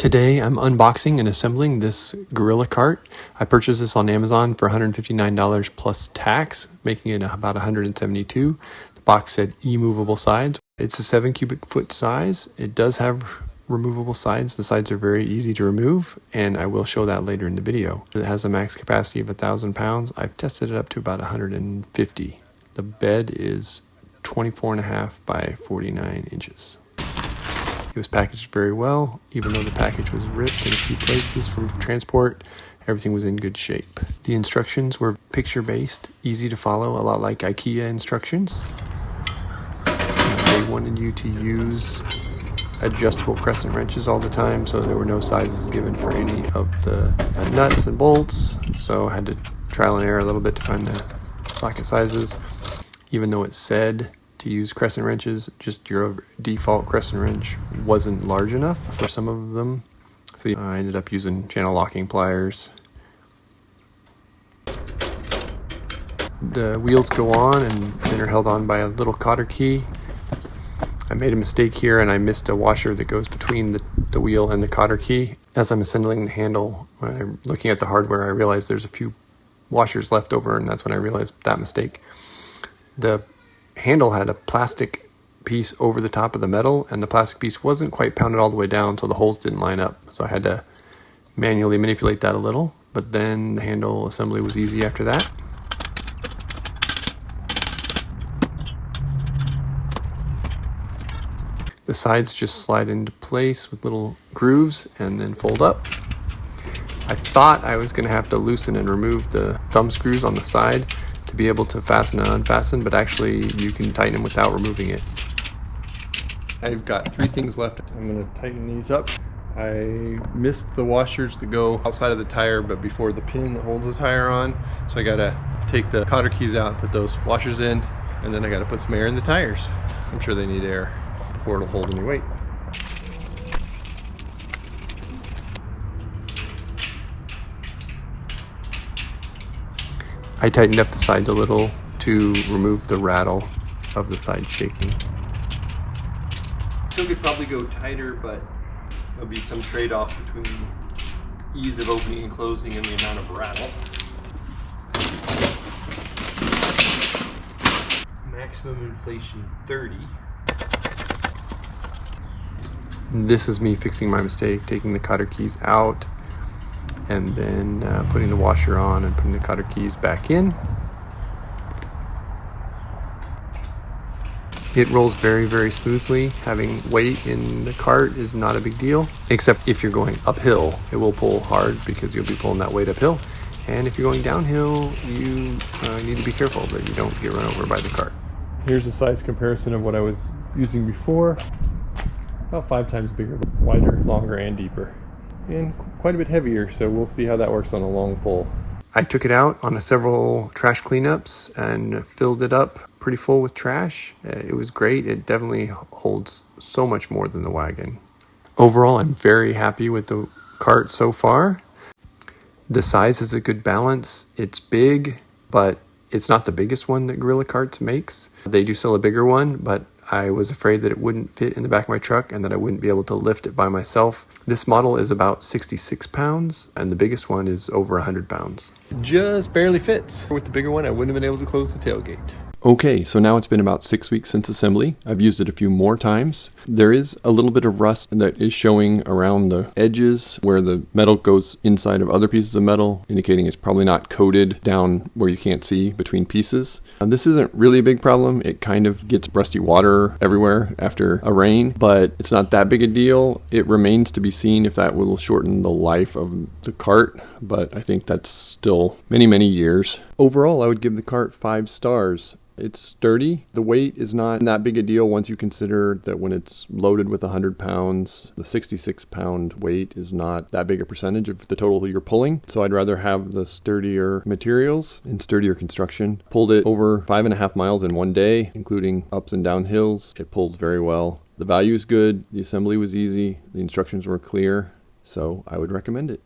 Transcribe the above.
Today I'm unboxing and assembling this Gorilla Cart. I purchased this on Amazon for $159 plus tax, making it about $172. The box said e-movable sides. It's a 7 cubic foot size. It does have removable sides. The sides are very easy to remove, and I will show that later in the video. It has a max capacity of 1,000 pounds. I've tested it up to about 150. The bed is 24.5 by 49 inches. It was packaged very well, even though the package was ripped in a few places from transport. Everything was in good shape. The instructions were picture-based, easy to follow, a lot like IKEA instructions. They wanted you to use adjustable crescent wrenches all the time, so there were no sizes given for any of the nuts and bolts. So I had to trial and error a little bit to find the socket sizes. Even though it said to use crescent wrenches, just your default crescent wrench wasn't large enough for some of them, so I ended up using channel locking pliers. The wheels go on and then are held on by a little cotter key. I made a mistake here and I missed a washer that goes between the wheel and the cotter key. As I'm assembling the handle, when I'm looking at the hardware, I realized there's a few washers left over, and that's when I realized that mistake. The handle had a plastic piece over the top of the metal, and the plastic piece wasn't quite pounded all the way down, so the holes didn't line up. So I had to manually manipulate that a little, but then the handle assembly was easy after that. The sides just slide into place with little grooves and then fold up. I thought I was going to have to loosen and remove the thumb screws on the side to be able to fasten and unfasten, but actually you can tighten them without removing it. I've got 3 things left. I'm going to tighten these up. I missed the washers that go outside of the tire, but before the pin that holds the tire on, so I got to take the cotter keys out, put those washers in, and then I got to put some air in the tires. I'm sure they need air before it'll hold any weight. I tightened up the sides a little to remove the rattle of the sides shaking. Still could probably go tighter, but there'll be some trade-off between ease of opening and closing and the amount of rattle. Maximum inflation 30. This is me fixing my mistake, taking the cotter keys out and then putting the washer on and putting the cotter keys back in. It rolls very, very smoothly. Having weight in the cart is not a big deal, except if you're going uphill, it will pull hard because you'll be pulling that weight uphill. And if you're going downhill, you need to be careful that you don't get run over by the cart. Here's a size comparison of what I was using before. About 5 times bigger, wider, longer, and deeper. And quite a bit heavier, so we'll see how that works on a long pull. I took it out on several trash cleanups and filled it up pretty full with trash. It was great. It definitely holds so much more than the wagon. Overall, I'm very happy with the cart so far. The size is a good balance. It's big, but it's not the biggest one that Gorilla Carts makes. They do sell a bigger one, but I was afraid that it wouldn't fit in the back of my truck and that I wouldn't be able to lift it by myself. This model is about 66 pounds, and the biggest one is over 100 pounds. Just barely fits. With the bigger one, I wouldn't have been able to close the tailgate. Okay, so now it's been about 6 weeks since assembly. I've used it a few more times. There is a little bit of rust that is showing around the edges where the metal goes inside of other pieces of metal, indicating it's probably not coated down where you can't see between pieces. This isn't really a big problem. It kind of gets rusty water everywhere after a rain, but it's not that big a deal. It remains to be seen if that will shorten the life of the cart, but I think that's still many, many years. Overall, I would give the cart 5 stars. It's sturdy. The weight is not that big a deal once you consider that when it's loaded with 100 pounds, the 66 pound weight is not that big a percentage of the total you're pulling. So I'd rather have the sturdier materials and sturdier construction. Pulled it over 5.5 miles in one day, including ups and down hills. It pulls very well. The value is good. The assembly was easy. The instructions were clear. So I would recommend it.